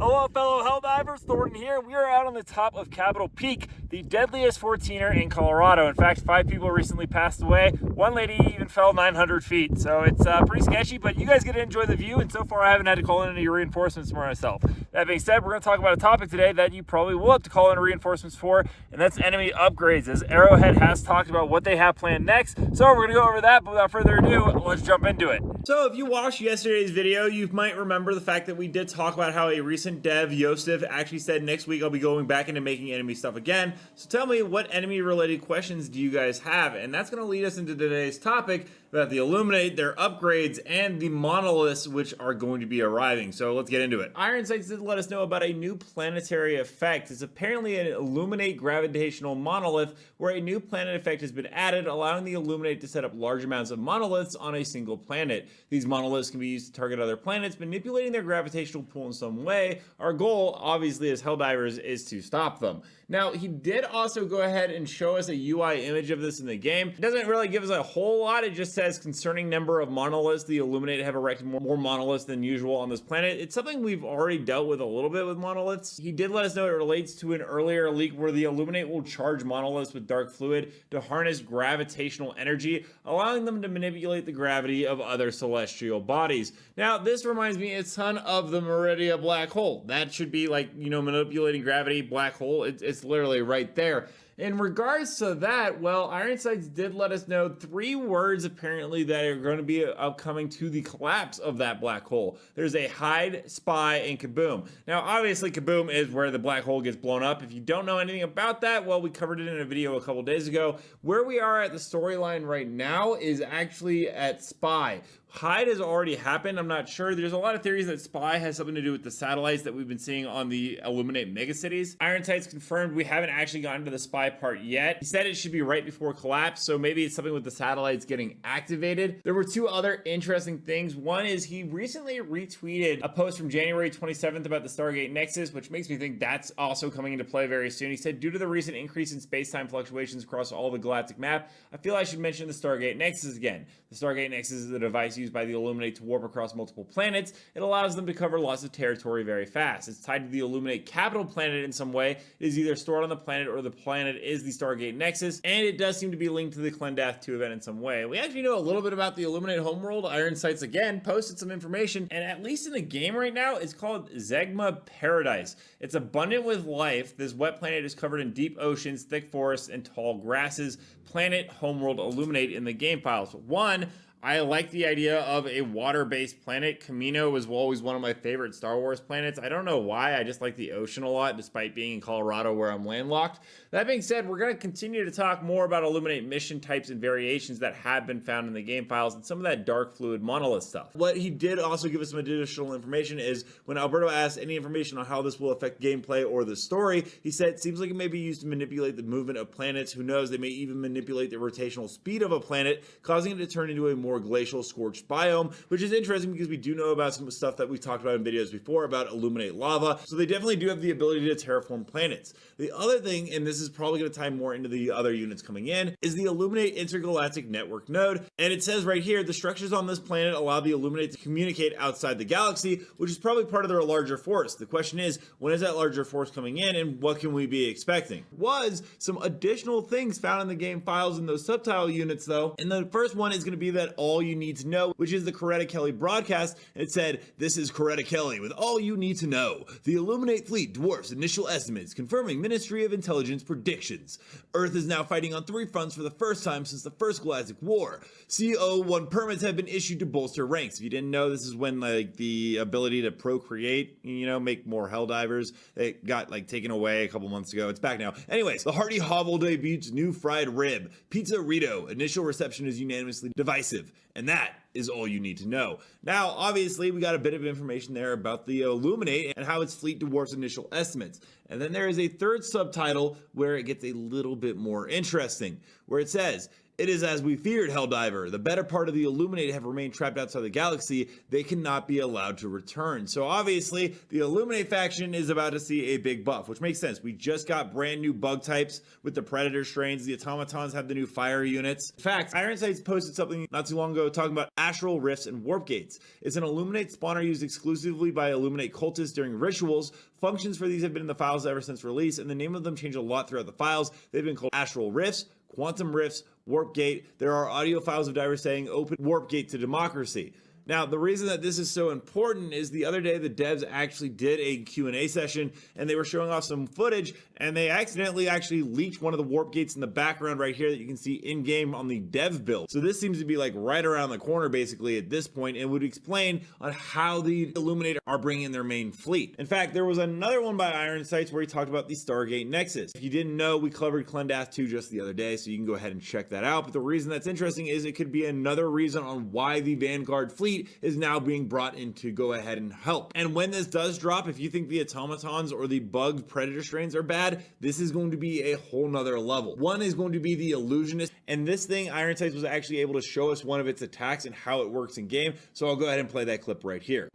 Hello, fellow Helldivers. Thornton here. We are out on the top of Capitol Peak, the deadliest 14er in Colorado. In fact, 5 people recently passed away. One lady even fell 900 feet. So it's pretty sketchy, but you guys get to enjoy the view. And so far, I haven't had to call in any reinforcements for myself. That being said, we're going to talk about a topic today that you probably will have to call in reinforcements for, and that's enemy upgrades, as Arrowhead has talked about what they have planned next. So we're going to go over that, but without further ado, let's jump into it. So if you watched yesterday's video, you might remember the fact that we did talk about how a recent dev, Yosef, actually said next week I'll be going back into making enemy stuff again. So tell me, what enemy related questions do you guys have? And that's going to lead us into today's topic about the Illuminate, their upgrades, and the monoliths which are going to be arriving. So let's get into it. Iron Sights did let us know about a new planetary effect. It's apparently an Illuminate gravitational monolith where a new planet effect has been added, allowing the Illuminate to set up large amounts of monoliths on a single planet. These monoliths can be used to target other planets, manipulating their gravitational pull in some way. Our goal, obviously, as Helldivers, is to stop them. Now, he did also go ahead and show us a UI image of this in the game. It doesn't really give us a whole lot. It just says, concerning number of monoliths, the Illuminate have erected more monoliths than usual on this planet. It's something we've already dealt with a little bit with monoliths. He did let us know it relates to an earlier leak where the Illuminate will charge monoliths with dark fluid to harness gravitational energy, allowing them to manipulate the gravity of other celestial bodies. Now, this reminds me a ton of the Meridia black hole. That should be like, you know, manipulating gravity black hole. It's literally right there. In regards to that, well, Ironsides did let us know 3 words apparently that are going to be upcoming to the collapse of that black hole. There's a hide, spy, and kaboom. Now, obviously, kaboom is where the black hole gets blown up. If you don't know anything about that, well, we covered it in a video a couple days ago. Where we are at the storyline right now is actually at spy. Hide has already happened. I'm not sure. There's a lot of theories that spy has something to do with the satellites that we've been seeing on the Illuminate megacities. Ironsides confirmed we haven't actually gotten to the spy part yet. He said it should be right before collapse, so maybe it's something with the satellites getting activated. There were 2 other interesting things. One is he recently retweeted a post from January 27th about the Stargate Nexus, which makes me think that's also coming into play very soon. He said, due to the recent increase in space-time fluctuations across all the galactic map, I feel I should mention the Stargate Nexus again. The Stargate Nexus is a device used by the Illuminate to warp across multiple planets. It allows them to cover lots of territory very fast. It's tied to the Illuminate capital planet in some way. It is either stored on the planet or the planet is the Stargate Nexus, and it does seem to be linked to the Clendath 2 event in some way. We actually know a little bit about the Illuminate Homeworld. Iron Sights again posted some information, and at least in the game right now, it's called Zegma Paradise. It's abundant with life. This wet planet is covered in deep oceans, thick forests, and tall grasses. Planet Homeworld Illuminate in the game files. One, I like the idea of a water-based planet. Camino was always one of my favorite Star Wars planets. I don't know why, I just like the ocean a lot, despite being in Colorado where I'm landlocked. That being said, we're going to continue to talk more about Illuminate mission types and variations that have been found in the game files and some of that dark fluid monolith stuff. What he did also give us some additional information is when Alberto asked any information on how this will affect gameplay or the story, he said it seems like it may be used to manipulate the movement of planets. Who knows, they may even manipulate the rotational speed of a planet, causing it to turn into a more glacial scorched biome, which is interesting because we do know about some stuff that we've talked about in videos before about Illuminate lava, so they definitely do have the ability to terraform planets. The other thing, and this is probably going to tie more into the other units coming in, is the Illuminate Intergalactic Network node, and it says right here, the structures on this planet allow the Illuminate to communicate outside the galaxy, which is probably part of their larger force. The question is, when is that larger force coming in, and what can we be expecting? Was some additional things found in the game files in those subtile units though, and the first one is going to be that all you need to know, which is the Coretta Kelly broadcast. It said, this is Coretta Kelly with all you need to know. The Illuminate fleet dwarfs initial estimates, confirming Ministry of Intelligence predictions. Earth is now fighting on 3 fronts for the first time since the First Galactic War. CO1 permits have been issued to bolster ranks. If you didn't know, this is when like the ability to procreate, you know, make more Helldivers, it got like taken away a couple months ago. It's back now. Anyways, the Hearty Hovel debuts new fried rib. Pizza Rito. Initial reception is unanimously divisive. And that is all you need to know. Now, obviously, we got a bit of information there about the Illuminate and how its fleet dwarfs initial estimates. And then there is a third subtitle where it gets a little bit more interesting, where it says, It is as we feared, Helldiver. The better part of the Illuminate have remained trapped outside the galaxy. They cannot be allowed to return. So obviously, the Illuminate faction is about to see a big buff, which makes sense. We just got brand new bug types with the Predator strains. The automatons have the new fire units. In fact, Ironsights posted something not too long ago talking about astral rifts and warp gates. It's an Illuminate spawner used exclusively by Illuminate cultists during rituals. Functions for these have been in the files ever since release, and the name of them changed a lot throughout the files. They've been called astral rifts, quantum rifts, warp gate. There are audio files of divers saying open warp gate to democracy. Now, the reason that this is so important is the other day the devs actually did a Q&A session and they were showing off some footage and they accidentally actually leaked one of the warp gates in the background right here that you can see in game on the dev build. So this seems to be like right around the corner basically at this point, and would explain on how the Illuminate are bringing in their main fleet. In fact, there was another one by Ironsights where he talked about the Stargate Nexus. If you didn't know, we covered Clendath 2 just the other day, so you can go ahead and check that out. But the reason that's interesting is it could be another reason on why the Vanguard fleet is now being brought in to go ahead and help. And when this does drop, if you think the automatons or the bugged predator strains are bad, this is going to be a whole nother level. One is going to be the illusionist, and this thing, Ironsights was actually able to show us one of its attacks and how it works in game. So I'll go ahead and play that clip right here.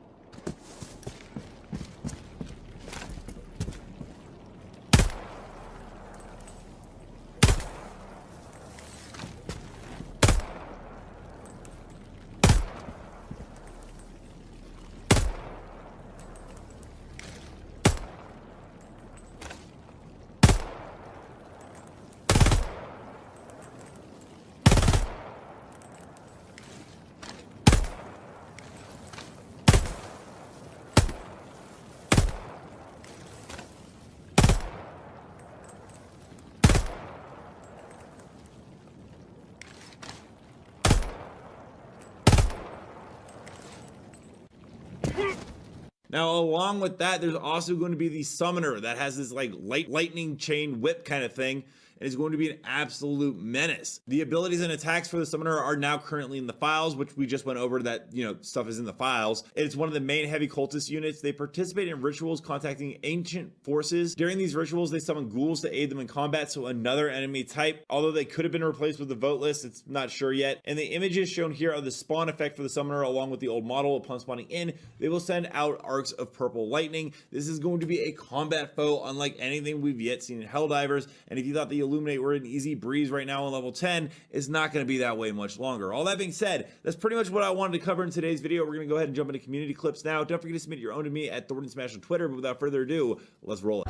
Now, along with that, there's also going to be the summoner that has this like lightning chain whip kind of thing. And is going to be an absolute menace. The abilities and attacks for the summoner are now currently in the files, which we just went over that, stuff is in the files. It's one of the main heavy cultist units. They participate in rituals contacting ancient forces. During these rituals, they summon ghouls to aid them in combat, so another enemy type. Although they could have been replaced with the vote list, it's not sure yet. And the images shown here are the spawn effect for the summoner along with the old model. Upon spawning in, they will send out arcs of purple lightning. This is going to be a combat foe unlike anything we've yet seen in Helldivers. And if you thought the Illuminate were an easy breeze right now on level 10, it's not going to be that way much longer. All that being said, that's pretty much what I wanted to cover in today's video. We're going to go ahead and jump into community clips now. Don't forget to submit your own to me at Thornton Smash on Twitter. But without further ado, let's roll it.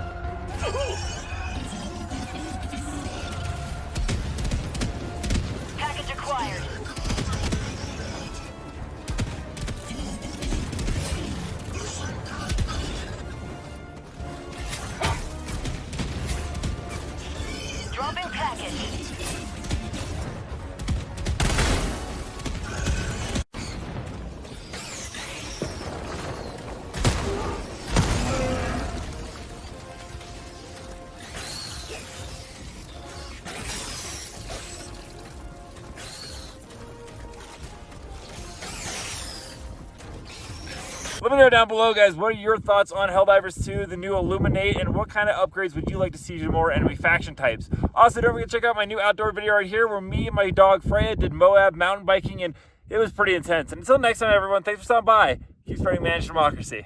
Package acquired. Dropping package. Let me know down below, guys, what are your thoughts on Helldivers 2, the new Illuminate, and what kind of upgrades would you like to see to more enemy faction types? Also, don't forget to check out my new outdoor video right here where me and my dog Freya did Moab mountain biking, and it was pretty intense. And until next time, everyone, thanks for stopping by. Keep spreading managed democracy.